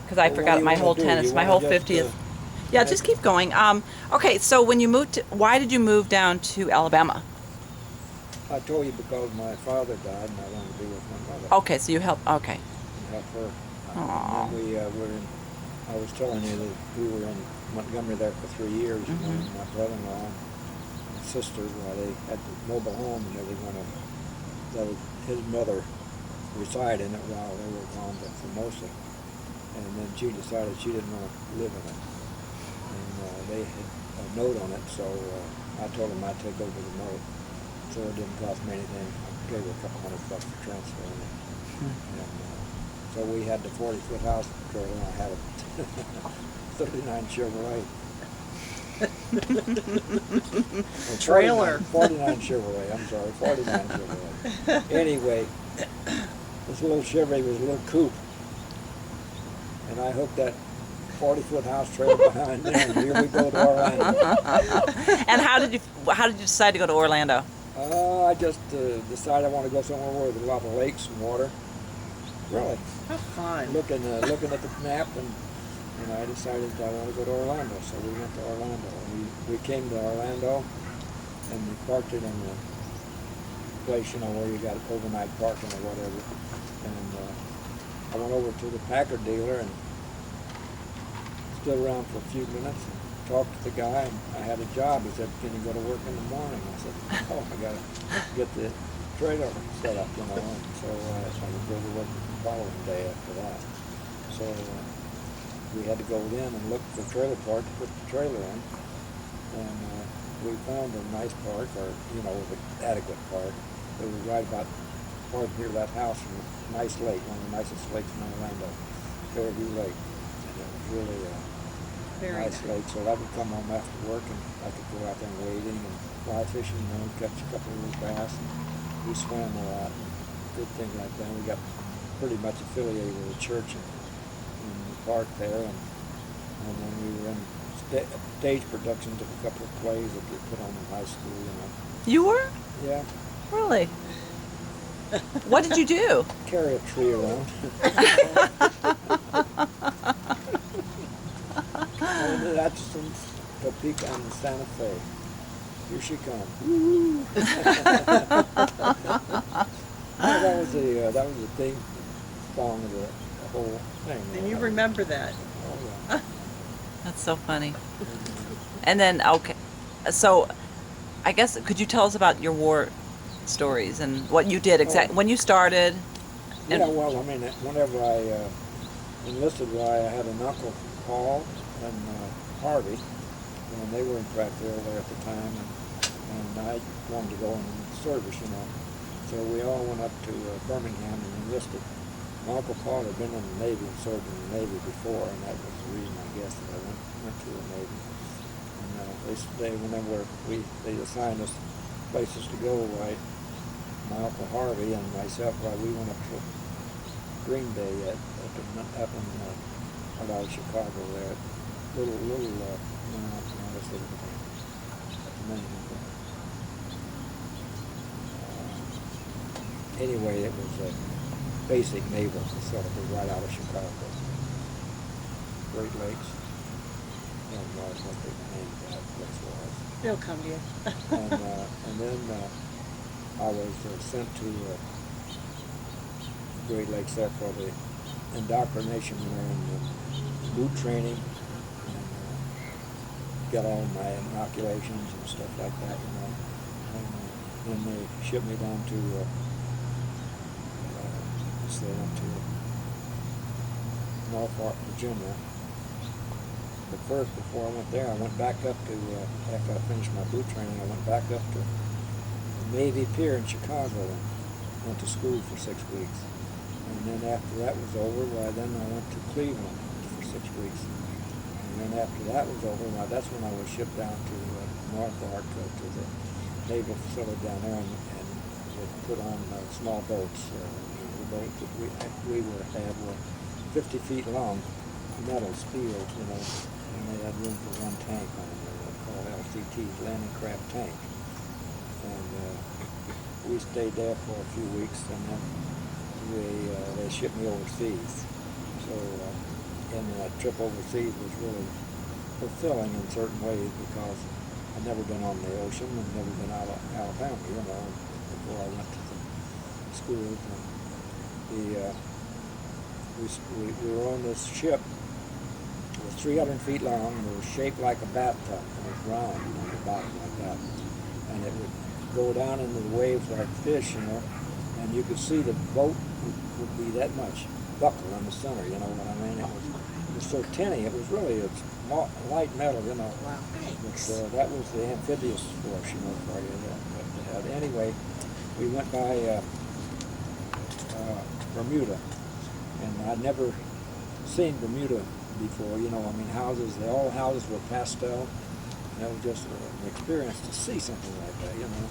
because I Well, what forgot do you my wanna whole do? tennis, You my wanna whole just, 50th. Yeah, just keep going. Okay, so when you moved to, why did you move down to Alabama? I told you because my father died and I wanted to be with my mother Okay, so you helped. Okay. and help her. And then Aw. we were in, I was telling you that we were in Montgomery there for 3 years, you know, Mhm. and my brother-in-law and sister, they had the mobile home and they were gonna, his mother reside in it while they were gone to Formosa. And then she decided she didn't want to live in it. And they had a note on it, so I told them I'd take over the note. So it didn't cost me anything. I gave her a couple $100 for transferring it. And so we had the 40-foot house trailer, and I had a 39 Chevrolet. Or Trailer. 49 Chevrolet, I'm sorry, 49 Chevrolet. Anyway, this little Chevrolet was a little coupe. And I hooked that 40-foot house trailer behind there, and here we go to Orlando. And how did you decide to go to Orlando? I just decided I want to go somewhere where there's a lot of lakes and water. Really, How fun. looking at the map, and I decided I want to go to Orlando. So we went to Orlando. We came to Orlando, and we parked it in the place, you know, where you got overnight parking or whatever. And I went over to the Packard dealer and stood around for a few minutes and talked to the guy, and I had a job. He said, "Can you go to work in the morning?" I said, "Oh, I got to get the trailer set up, you know." And so I would go to work the following day after that. So we had to go in and look for trailer park to put the trailer in. And we found a nice park, or, you know, with an adequate park. It was right about parked near that house from a nice lake, one of the nicest lakes in Orlando, Fairview Lake. And it was really Very nice lake, so I would come home after work and I could go out there and wading and fly fishing, you know, catch a couple of little bass. And we swam a lot. And good thing like that. We got pretty much affiliated with the church in the park there, and then we were in stage productions of a couple of plays that we put on in high school, you know. You were? Yeah, Really? What did you do? carry a tree around. And the Atchison's, Topeka, and Santa Fe. Here she comes. That was the thing, song of the whole thing. And you remember that. Oh, yeah. That's so funny. And then, okay, so I guess, could you tell us about your war stories and what you did exactly when you started? And Yeah, well, I mean, whenever I enlisted, I had an uncle, Paul, and Harvey, and they were in Prattville there at the time, and I wanted to go in service, you know. So we all went up to Birmingham and enlisted. My Uncle Paul had been in the Navy and served in the Navy before, and that was the reason, I guess, that I went to the Navy. And they assigned us places to go, my Uncle Harvey and myself, we went up to Green Bay up in right out of Chicago there. Anyway, it was a basic naval facility right out of Chicago. Great Lakes. I don't know what the name of that place was. They'll come to you. And then I was sent to Great Lakes there for the indoctrination there in the boot training, and got all my inoculations and stuff like that, you know. And then they shipped me down to Norfolk, Virginia. But first, before I went there, I went back up to, after I finished my boot training, I went back up to the Navy Pier in Chicago and went to school for 6 weeks. And then after that was over, then I went to Cleveland for 6 weeks. And then after that was over, that's when I was shipped down to Norfolk, to the naval facility down there, and put on small boats. The boats that we had were 50 feet long, metal, steel, you know, and they had room for one tank on them. They were called LCTs, landing craft tank. And we stayed there for a few weeks, and then they shipped me overseas. So and that trip overseas was really fulfilling in certain ways because I'd never been on the ocean and never been out of Alabama, you know, before I went to the schools. And we were on this ship. It was 300 feet long, and it was shaped like a bathtub. It was round on the bottom like that. And it would go down into the waves like fish, you know, and you could see the boat would be that much buckle in the center, you know what I mean? It was so tinny. It was really light metal, you know. Wow. But that was the amphibious force, you know, for you that they had. Anyway, we went by Bermuda, and I'd never seen Bermuda before, you know. I mean, all the houses were pastel. And that was just an experience to see something like that, you know.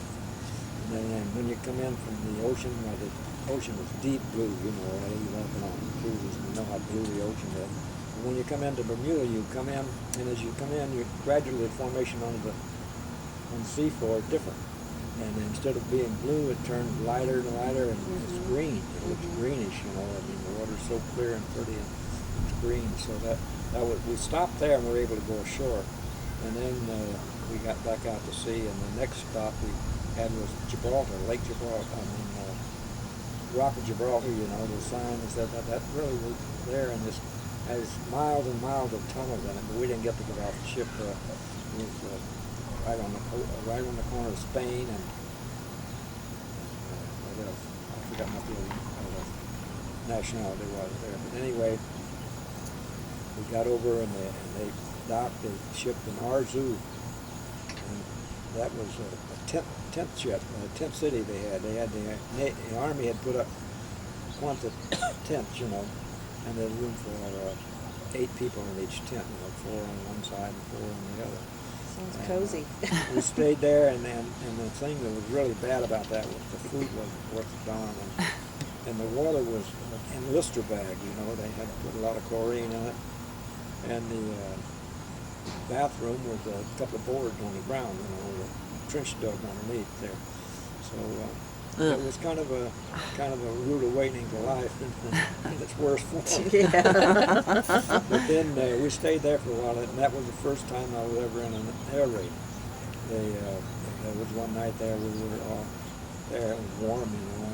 And then when you come in from the ocean, the ocean was deep blue, you know. You've all been on cruises and you know how blue the ocean is. And when you come into Bermuda, you come in, and as you come in, gradually the formation on the seafloor is different. And instead of being blue, it turns lighter and lighter, and it's green. It looks greenish, you know. I mean, the water's so clear and pretty, and it's green. So we stopped there and we were able to go ashore. And then we got back out to sea, and the next stop we had was Gibraltar, Lake Gibraltar. I mean, Rock of Gibraltar, you know, the sign that said that really was there, and this has miles and miles of tunnels in it, but we didn't get to get off the ship. It was right on the corner of Spain, and what else? I forgot what the nationality was there. But anyway, we got over and they docked the ship in Arzu, and that was a tent ship, a tent city they had. The Army had put up Quonset tents, you know, and there's room for 8 people in each tent, you know, 4 on one side and 4 on the other. Sounds cozy. We stayed there, and the thing that was really bad about that was the food wasn't worth the darn, and the water was in blister bag, you know. They had put a lot of chlorine in it, and the bathroom was a couple of boards on the ground, you know, with a trench dug underneath there. So it was kind of a rude awakening to life in its worst form. Yeah. But then we stayed there for a while, and that was the first time I was ever in an air raid. There was one night there we were all there. It was warm, you know,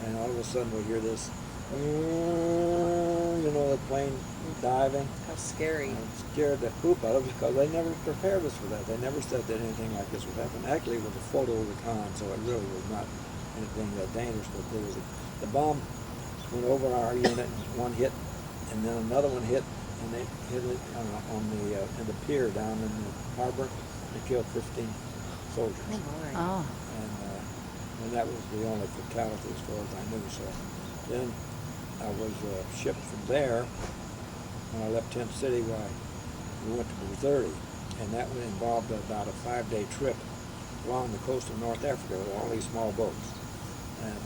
and all of a sudden we hear this, you know, the plane diving. How scary. And it scared the poop out of us because they never prepared us for that. They never said that anything like this would happen. Actually, it was a photo of the con, so it really was not anything that dangerous. But there was the bomb went over our unit, and one hit, and then another one hit, and they hit it in the pier down in the harbor. They killed 15 soldiers. Oh my. Oh. And that was the only fatality as far as I knew. So then I was shipped from there. When I left Tent City, we went to Brazil, and that involved about a 5-day trip along the coast of North Africa with all these small boats. And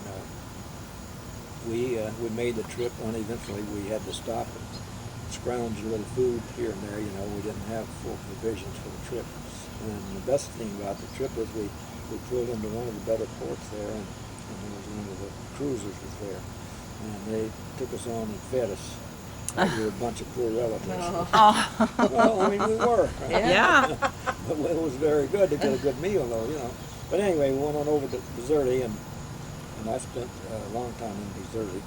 we made the trip, and eventually we had to stop and scrounge a little food here and there. You know, we didn't have full provisions for the trip. And the best thing about the trip was we pulled into one of the better ports there, and there was one of the cruisers was there, and they took us on and fed us. We were a bunch of poor relatives. Oh. Well, I mean, we were. Yeah. But it was very good to get a good meal, though, you know. But anyway, we went on over to Bizerti, and I spent a long time in Bizerti,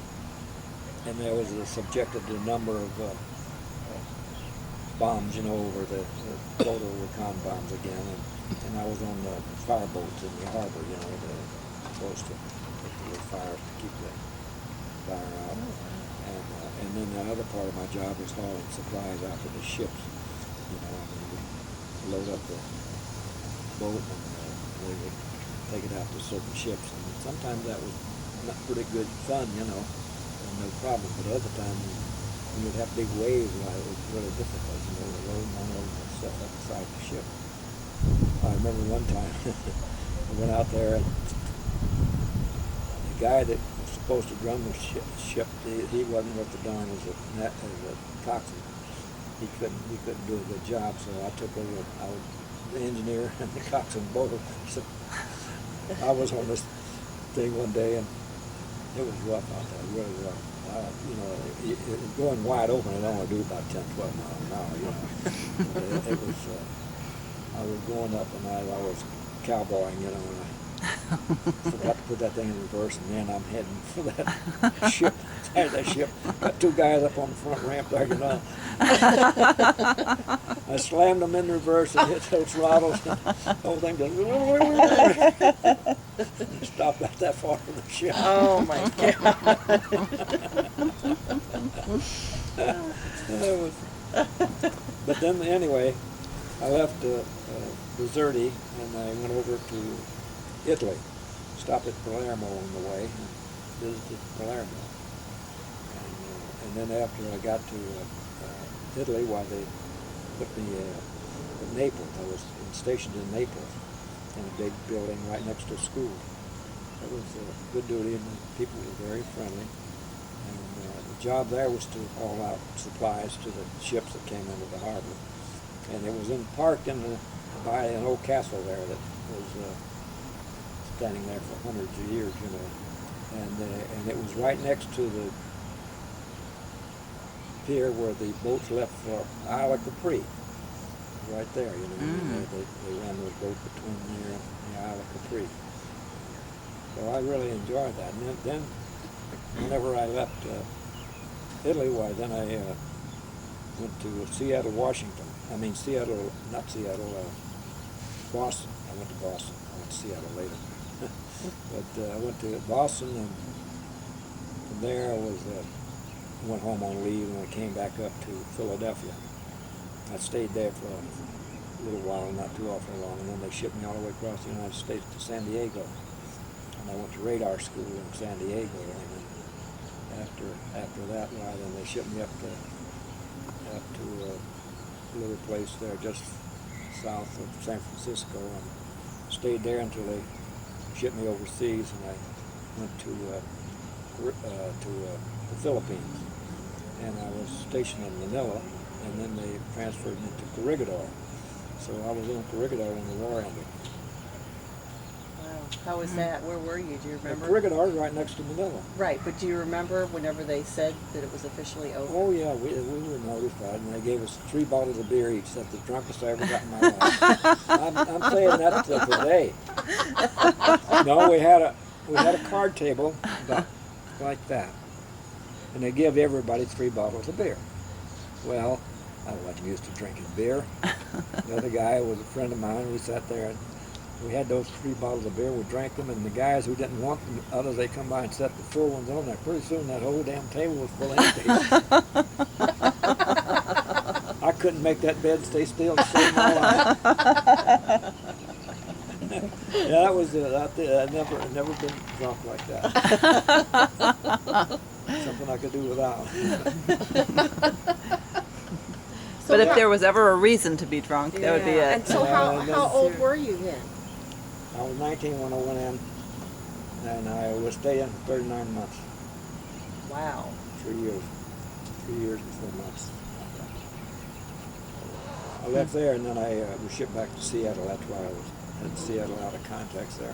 and there was subjected to a number of bombs, you know, over the photo recon bombs again, and I was on the fireboats in the harbor, you know, supposed to put the little fires to keep the fire out. And then the other part of my job was hauling supplies out to the ships. You know, I mean, we'd load up the boat, and they would take it out to certain ships. And sometimes that was not pretty good fun, you know, and no problem. But other times, when you'd have big waves, it was really difficult, you know, to load and unload the stuff up beside the ship. I remember one time, I went out there, and the guy that was supposed to run the ship, he wasn't worth the darn as a coxswain. He couldn't do a good job, so I took over. I was the engineer and the coxswain both. So I was on this thing one day, and it was rough out there, really rough. you know, going wide open, it only do about 10, 12 miles an hour, you know. it was, I was going up and I was cowboying, you know, and I forgot to put that thing in reverse, and then I'm heading for that ship. That ship. Got two guys up on the front ramp there, you know. I slammed them in reverse and hit those throttles. The whole thing just stopped about that far from the ship. Oh my God. But then anyway, I left Bizerti and I went over to Italy. Stopped at Palermo on the way and visited Palermo. And then after I got to Italy, why they put me in Naples. I was stationed in Naples in a big building right next to a school. It was a good duty, and the people were very friendly. And the job there was to haul out supplies to the ships that came into the harbor. And it was parked by an old castle there that was standing there for hundreds of years, you know. And it was right next to the pier where the boats left for Isle of Capri. Right there, you know. They ran those boats between there and the Isle of Capri. So I really enjoyed that. And then whenever I left Italy, why then I went to Seattle, Washington. Not Seattle, Boston. I went to Boston. I went to Seattle later. But I went to Boston, and from there I went home on leave, and I came back up to Philadelphia. I stayed there for a little while, not too awfully long, and then they shipped me all the way across the United States to San Diego. And I went to radar school in San Diego, and then after that, then they shipped me up to a little place there just south of San Francisco, and stayed there until they shipped me overseas, and I went to the Philippines, and I was stationed in Manila, and then they transferred me to Corregidor. So I was in Corregidor when the war ended. Wow. How was that? Where were you? Do you remember? Corregidor is right next to Manila. Right, but do you remember whenever they said that it was officially over? Oh yeah, we were notified, and they gave us 3 bottles of beer each. That's the drunkest I ever got in my life. I'm saying that till today. No, we had a card table about like that, and they give everybody 3 bottles of beer. Well, I wasn't used to drinking beer. The other guy was a friend of mine. We sat there, and we had those 3 bottles of beer. We drank them, and the guys who didn't want them, others, they come by and set the full ones on there. Pretty soon, that whole damn table was full of empties. I couldn't make that bed stay still to save my life. Yeah, that was I've never been drunk like that. Something I could do without. But if there was ever a reason to be drunk, that would be it. And so how old were you then? I was 19 when I went in, and I was staying for 39 months. Wow. 3 years. 3 years and 4 months. I left there, and then I was shipped back to Seattle. That's why I was in Seattle out of contacts there.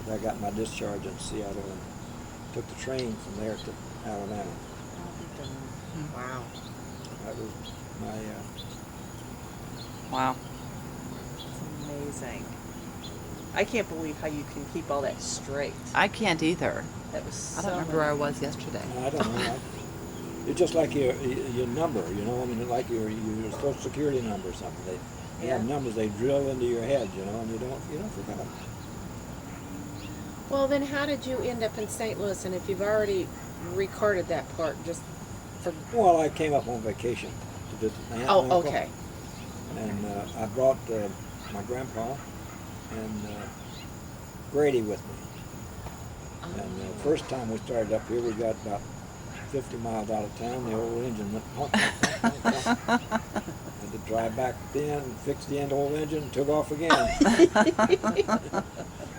But I got my discharge in Seattle and took the train from there to Alabama. Wow. That was my... Wow. That's amazing. I can't believe how you can keep all that straight. I can't either. That was I don't remember where I was yesterday. I don't know. It's just like your number, you know. I mean, like your Social Security number or something. They have numbers they drill into your head, you know, and you don't forget them. Well, then how did you end up in St. Louis? And if you've already recorded that part, just for... Well, I came up on vacation to visit my aunt and uncle. Oh, okay. And I brought my grandpa and Brady with me. And the first time we started up here, we got about 50 miles out of town. The old engine went pump, pump, pump, pump. Had to drive back then, fix the old engine, and took off again.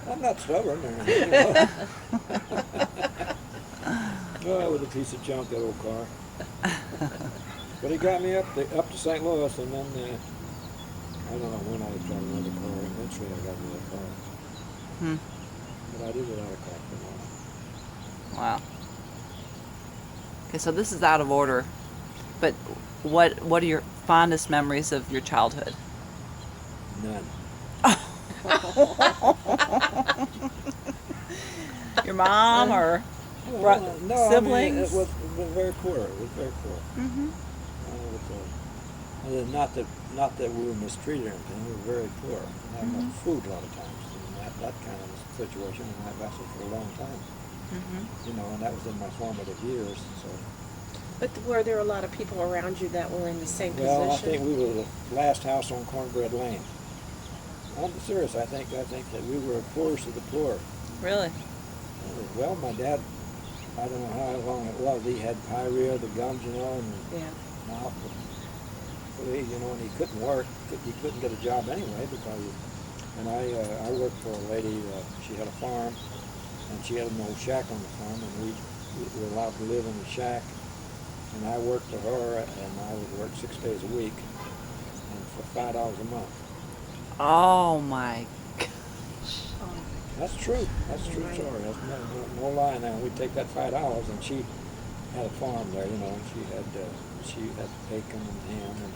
I'm not stubborn. You know. Oh, it was a piece of junk, that old car. But he got me up to St. Louis, and then I don't know when I was driving another car. Eventually, I got another car. But I did without a car for a while. Wow. Okay, so this is out of order, but what are your fondest memories of your childhood? None. Your mom or Well, no, I mean, siblings? it was very poor. It was very poor. Mm-hmm. Not that we were mistreated or anything. We were very poor. We had no food a lot of times. And that kind of situation, and that lasted for a long time. Mm-hmm. You know, and that was in my formative years. So, But were there a lot of people around you that were in the same well, I position? think we were the last house on Cornbread Lane. I'm serious. I think that we were the poorest of the poor. Really? Well, my dad, I don't know how long it was. He had pyorrhea, the gums, you know, and Yeah. mouth. You know, and he couldn't work. He couldn't get a job anyway because. And I worked for a lady. She had a farm, and she had an old shack on the farm, and we were allowed to live in the shack. And I worked for her, and I would work 6 days a week, and for $5 a month. Oh my. That's true. That's a true Right. story. That's no lie. Now we'd take that $5, and she had a farm there, you know, and she had bacon and ham and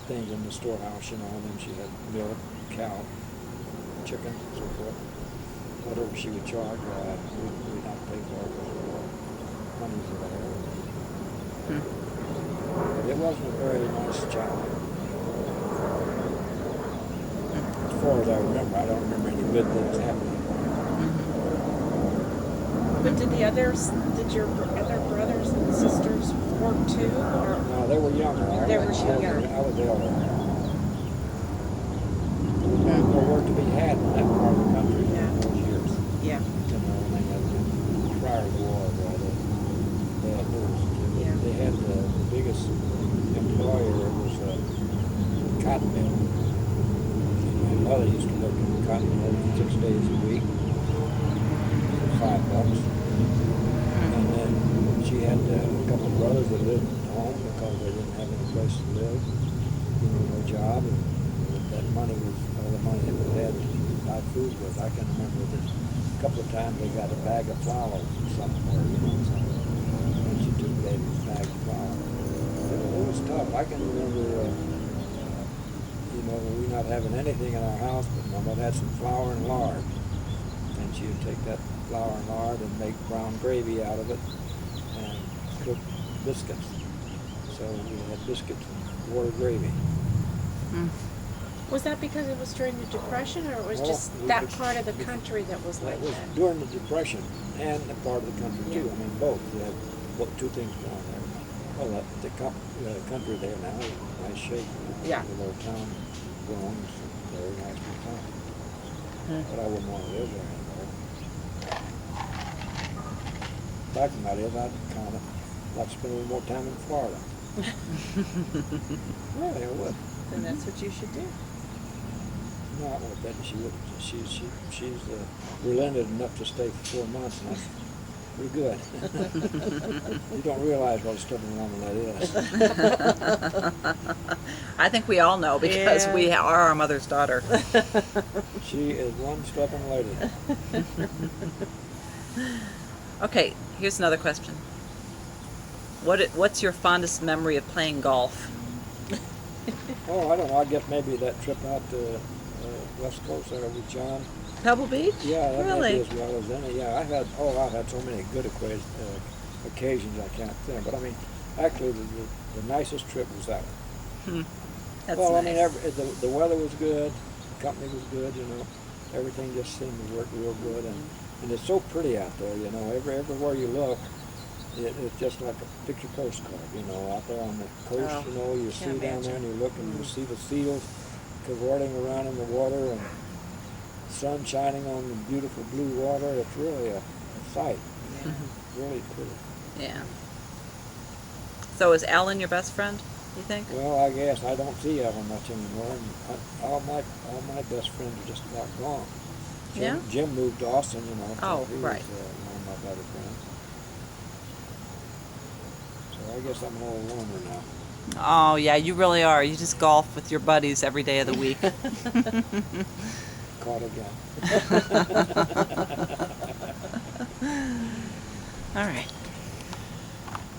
things in the storehouse, you know, and then she had milk, cow, chicken, so forth. Whatever she would charge, we'd not pay for it because money was there. But it wasn't a very nice childhood. As far as I remember, I don't remember any good things happening. But did your other brothers and sisters work too, or? No, they were younger. They were too young. I was the elder. There was no work to be had in that part of the country Yeah. in those years. Yeah. You know, and they had prior to the war, Yeah. they had the biggest employer was a cotton mill. And my mother used to work in the cotton mill 6 days a week for $5. And then she had a couple of brothers that lived at home because they didn't have any place to live, you know, no job. And that money was all the money that we had to buy food with. I can remember that a couple of times they got a bag of flour somewhere, you know, and she took gave me a bag of flour. It was tough. I can remember, you know, we not having anything in our house, but my mother had some flour and lard. And she would take that flour and lard and make brown gravy out of it and cook biscuits. So we had biscuits and water gravy. Was that because it was during the Depression, or it was Well, just we that could- part of the country that was like That was that? during the Depression and the part of the country too. Yeah. I mean, both. We had two things going there. Well, the country there now is in nice shape. Yeah. The little town grown, it's a very nice little town. But I wouldn't want to live there anymore. The fact of the matter is, I'd kind of like to spend a little more time in Florida. Really, I would. Then that's what you should do. No, I would bet she would. She's relented enough to stay for 4 months, and that's pretty good. You don't realize what a stubborn woman that is. I think we all know because Yeah. we are our mother's daughter. She is one stubborn lady. Okay, here's another question. What's your fondest memory of playing golf? Oh, I don't know. I guess maybe that trip out to West Coast there with John. Pebble Beach? Yeah, that may Really? be as well as any. Yeah, I've had so many good occasions I can't think. But I mean, actually, the nicest trip was that one. That's Well, nice. I mean, the weather was good, the company was good, you know, everything just seemed to work real good, and it's so pretty out there, you know, everywhere you look, it's just like a picture postcard, you know, out there on the coast, Oh, you know, you see can't down there and you look and you Mm. see the seals cavorting around in the water and sun shining on the beautiful blue water. It's really a sight, really pretty. Yeah. So is Alan your best friend, you think? Well, I guess I don't see Ellen much anymore, and all my best friends are just about gone. Jim moved to Austin, you know. So Oh, he right. was one of my better friends. So I guess I'm a little loner now. Oh, yeah, you really are. You just golf with your buddies every day of the week. Caught again. All right.